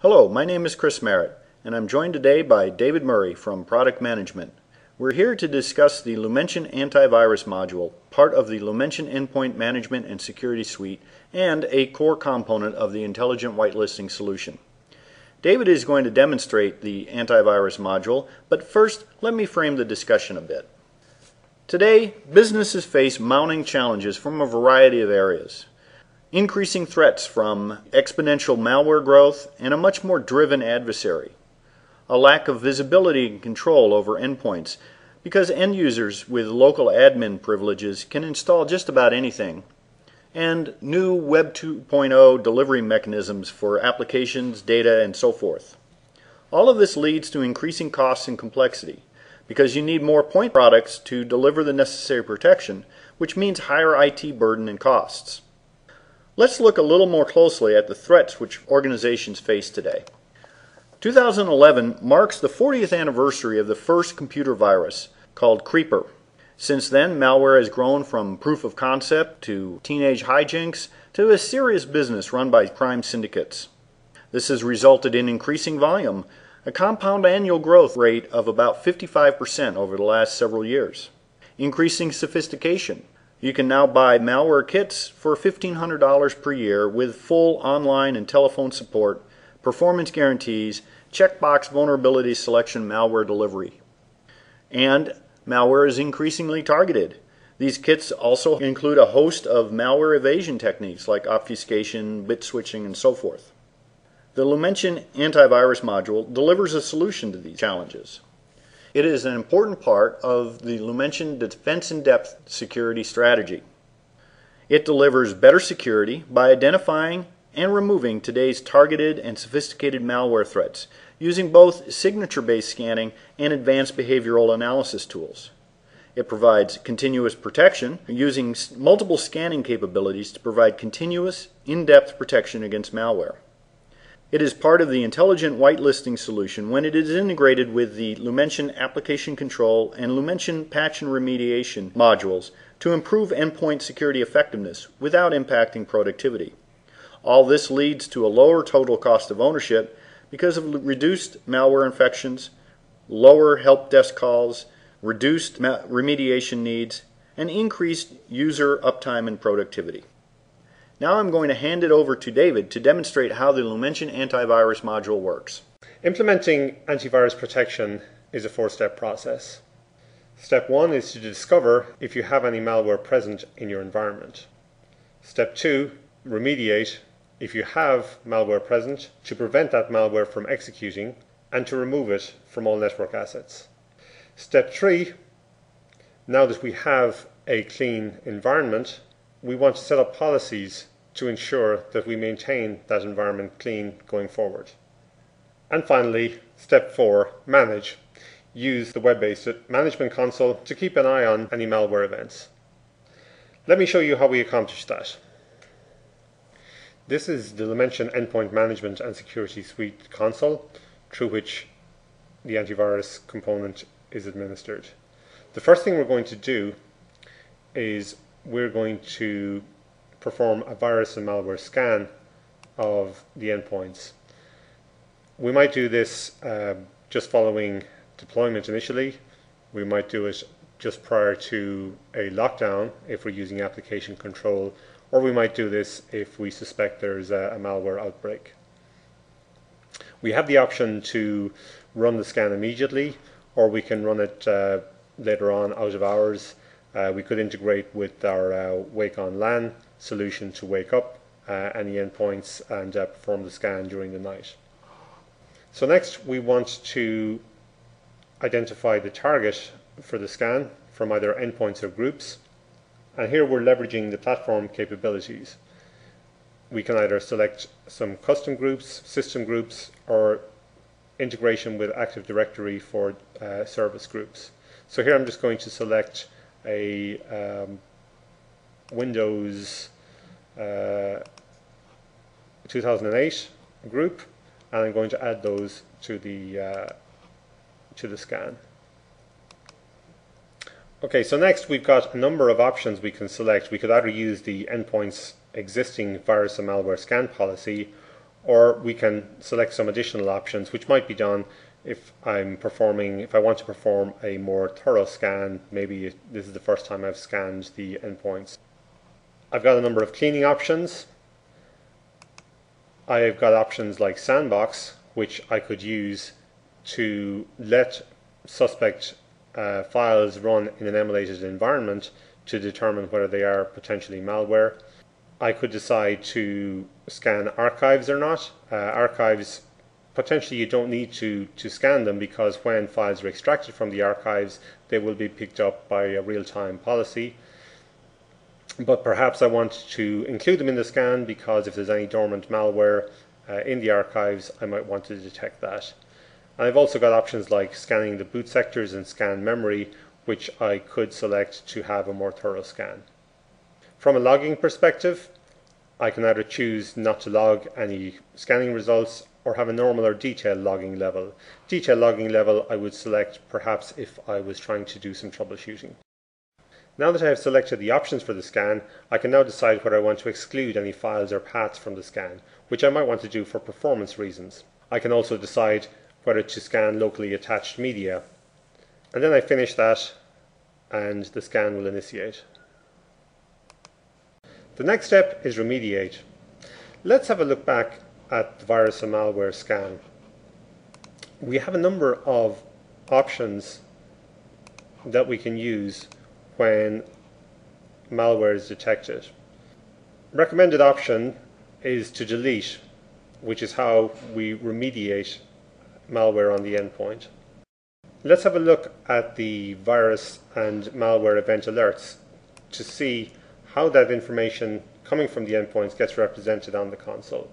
Hello, my name is Chris Merritt, and I'm joined today by David Murray from Product Management. We're here to discuss the Lumension AntiVirus module, part of the Lumension Endpoint Management and Security Suite, and a core component of the Intelligent Whitelisting solution. David is going to demonstrate the antivirus module, but first let me frame the discussion a bit. Today, businesses face mounting challenges from a variety of areas. Increasing threats from exponential malware growth and a much more driven adversary. A lack of visibility and control over endpoints because end users with local admin privileges can install just about anything. And new Web 2.0 delivery mechanisms for applications, data, and so forth. All of this leads to increasing costs and complexity because you need more point products to deliver the necessary protection, which means higher IT burden and costs. Let's look a little more closely at the threats which organizations face today. 2011 marks the 40th anniversary of the first computer virus, called Creeper. Since then, malware has grown from proof of concept to teenage hijinks to a serious business run by crime syndicates. This has resulted in increasing volume, a compound annual growth rate of about 55% over the last several years. Increasing sophistication. You can now buy malware kits for $1,500 per year with full online and telephone support, performance guarantees, checkbox vulnerability selection malware delivery. And malware is increasingly targeted. These kits also include a host of malware evasion techniques like obfuscation, bit switching, and so forth. The Lumension AntiVirus module delivers a solution to these challenges. It is an important part of the Lumension Defense in Depth security strategy. It delivers better security by identifying and removing today's targeted and sophisticated malware threats using both signature-based scanning and advanced behavioral analysis tools. It provides continuous protection using multiple scanning capabilities to provide continuous, in-depth protection against malware. It is part of the Intelligent Whitelisting solution when it is integrated with the Lumension Application Control and Lumension Patch and Remediation modules to improve endpoint security effectiveness without impacting productivity. All this leads to a lower total cost of ownership because of reduced malware infections, lower help desk calls, reduced remediation needs, and increased user uptime and productivity. Now I'm going to hand it over to David to demonstrate how the Lumension AntiVirus module works. Implementing antivirus protection is a four-step process. Step 1 is to discover if you have any malware present in your environment. Step 2, remediate if you have malware present to prevent that malware from executing and to remove it from all network assets. Step 3, now that we have a clean environment, we want to set up policies to ensure that we maintain that environment clean going forward. And finally, step 4, manage. Use the web-based management console to keep an eye on any malware events. Let me show you how we accomplish that. This is the Lumension Endpoint Management and Security Suite console through which the antivirus component is administered. The first thing we're going to do is we're going to perform a virus and malware scan of the endpoints. We might do this just following deployment initially. We might do it just prior to a lockdown if we're using application control, or we might do this if we suspect there's a malware outbreak. We have the option to run the scan immediately, or we can run it later on out of hours. We could integrate with our Wake on LAN solution to wake up any endpoints and perform the scan during the night. So next we want to identify the target for the scan from either endpoints or groups. And here we're leveraging the platform capabilities. We can either select some custom groups, system groups, or integration with Active Directory for service groups. So here I'm just going to select a Windows 2008 group, and I'm going to add those to the scan. Okay, so next we've got a number of options we can select. We could either use the endpoint's existing virus and malware scan policy, or we can select some additional options which might be done if I want to perform a more thorough scan. Maybe this is the first time I've scanned the endpoints. I've got a number of cleaning options. I've got options like Sandbox, which I could use to let suspect files run in an emulated environment to determine whether they are potentially malware. I could decide to scan archives or not. Archives, potentially you don't need to scan them, because when files are extracted from the archives, they will be picked up by a real-time policy. But perhaps I want to include them in the scan, because if there's any dormant malware in the archives, I might want to detect that. And I've also got options like scanning the boot sectors and scan memory, which I could select to have a more thorough scan. From a logging perspective, I can either choose not to log any scanning results or have a normal or detailed logging level. Detailed logging level I would select perhaps if I was trying to do some troubleshooting. Now that I have selected the options for the scan, I can now decide whether I want to exclude any files or paths from the scan, which I might want to do for performance reasons. I can also decide whether to scan locally attached media. And then I finish that and the scan will initiate. The next step is remediate. Let's have a look back at the virus and malware scan. We have a number of options that we can use when malware is detected. Recommended option is to delete, which is how we remediate malware on the endpoint. Let's have a look at the virus and malware event alerts to see how that information coming from the endpoints gets represented on the console.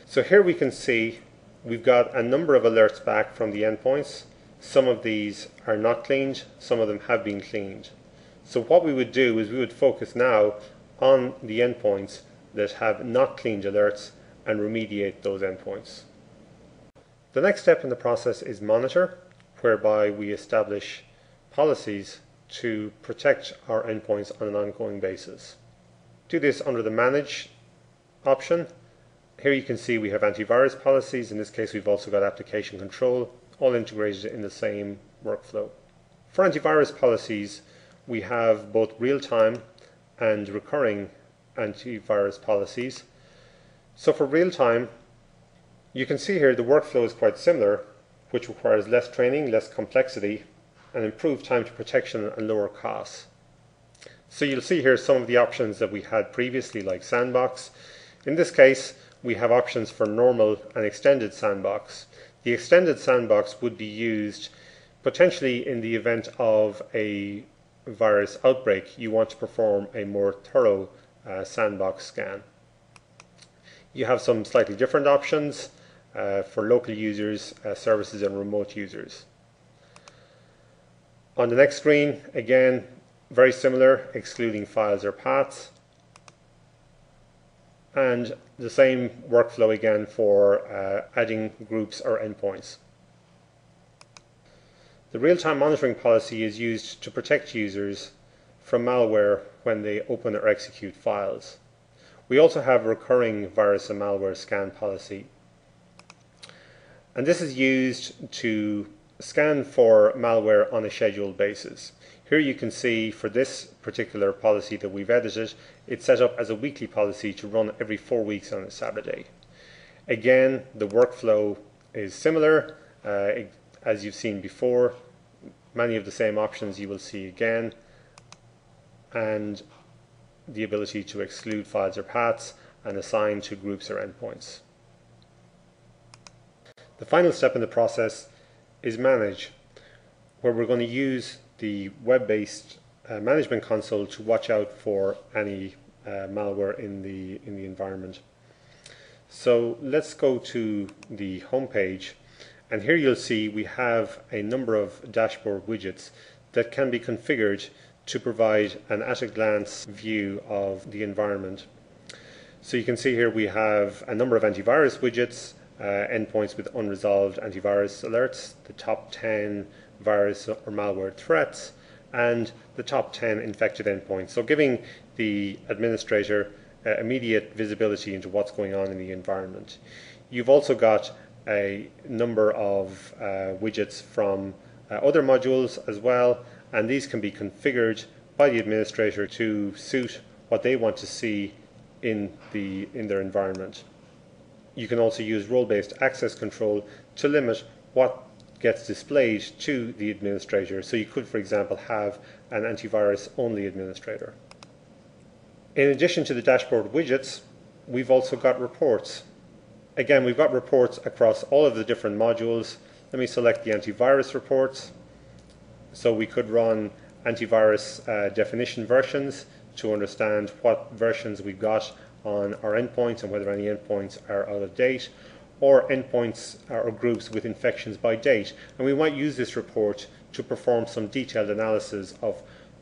So here we can see we've got a number of alerts back from the endpoints. Some of these are not cleaned, some of them have been cleaned. So what we would do is we would focus now on the endpoints that have not cleaned alerts and remediate those endpoints. The next step in the process is monitor, whereby we establish policies to protect our endpoints on an ongoing basis. Do this under the Manage option. Here you can see we have antivirus policies. In this case, we've also got application control, all integrated in the same workflow. For antivirus policies, we have both real-time and recurring antivirus policies. So for real-time, you can see here the workflow is quite similar, which requires less training, less complexity, and improved time to protection and lower costs. So you'll see here some of the options that we had previously, like Sandbox. In this case, we have options for normal and extended Sandbox. The extended Sandbox would be used potentially in the event of a virus outbreak. You want to perform a more thorough Sandbox scan. You have some slightly different options for local users, services and remote users. On the next screen, again, very similar, excluding files or paths. And the same workflow again for adding groups or endpoints. The real-time monitoring policy is used to protect users from malware when they open or execute files. We also have a recurring virus and malware scan policy. And this is used to scan for malware on a scheduled basis. Here you can see for this particular policy that we've edited, it's set up as a weekly policy to run every 4 weeks on a Saturday. Again, the workflow is similar as you've seen before. Many of the same options you will see again, and the ability to exclude files or paths and assign to groups or endpoints. The final step in the process is Manage, where we're going to use the web-based management console to watch out for any malware in the environment. So let's go to the home page, and here you'll see we have a number of dashboard widgets that can be configured to provide an at-a-glance view of the environment. So you can see here we have a number of antivirus widgets, endpoints with unresolved antivirus alerts, the top 10 virus or malware threats, and the top 10 infected endpoints. So giving the administrator immediate visibility into what's going on in the environment. You've also got a number of widgets from other modules as well, and these can be configured by the administrator to suit what they want to see in their environment. You can also use role-based access control to limit what gets displayed to the administrator. So you could, for example, have an antivirus only administrator. In addition to the dashboard widgets, we've also got reports. Again, we've got reports across all of the different modules. Let me select the antivirus reports. So we could run antivirus definition versions to understand what versions we've got on our endpoints and whether any endpoints are out of date, or endpoints or groups with infections by date. And we might use this report to perform some detailed analysis of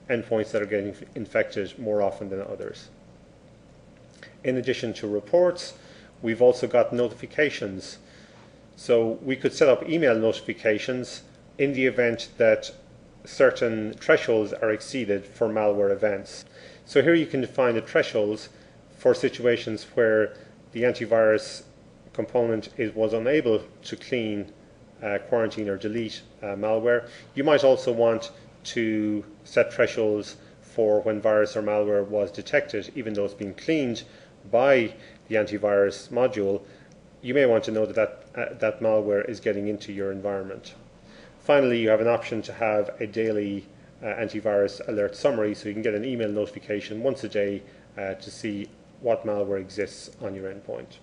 endpoints that are getting infected more often than others. In addition to reports, we've also got notifications. So we could set up email notifications in the event that certain thresholds are exceeded for malware events. So here you can define the thresholds for situations where the antivirus component was unable to clean, quarantine or delete malware. You might also want to set thresholds for when virus or malware was detected, even though it's been cleaned by the antivirus module. You may want to know that malware is getting into your environment. Finally, you have an option to have a daily antivirus alert summary, so you can get an email notification once a day to see what malware exists on your endpoint.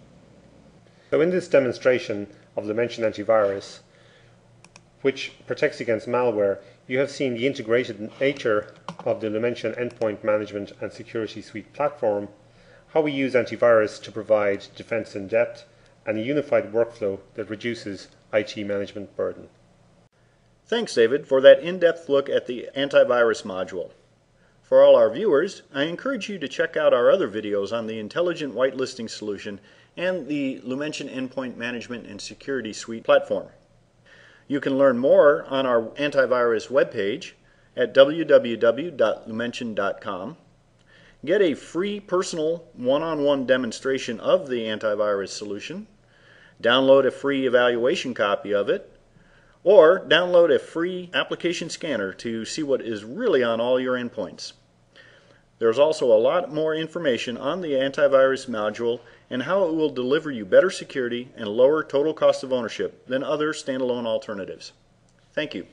So in this demonstration of Lumension AntiVirus, which protects against malware, you have seen the integrated nature of the Lumension Endpoint Management and Security Suite platform, how we use antivirus to provide defense in depth, and a unified workflow that reduces IT management burden. Thanks, David, for that in-depth look at the antivirus module. For all our viewers, I encourage you to check out our other videos on the Intelligent Whitelisting Solution and the Lumension Endpoint Management and Security Suite platform. You can learn more on our antivirus webpage at www.lumension.com. Get a free personal one-on-one demonstration of the antivirus solution, download a free evaluation copy of it, or download a free application scanner to see what is really on all your endpoints. There's also a lot more information on the antivirus module and how it will deliver you better security and lower total cost of ownership than other standalone alternatives. Thank you.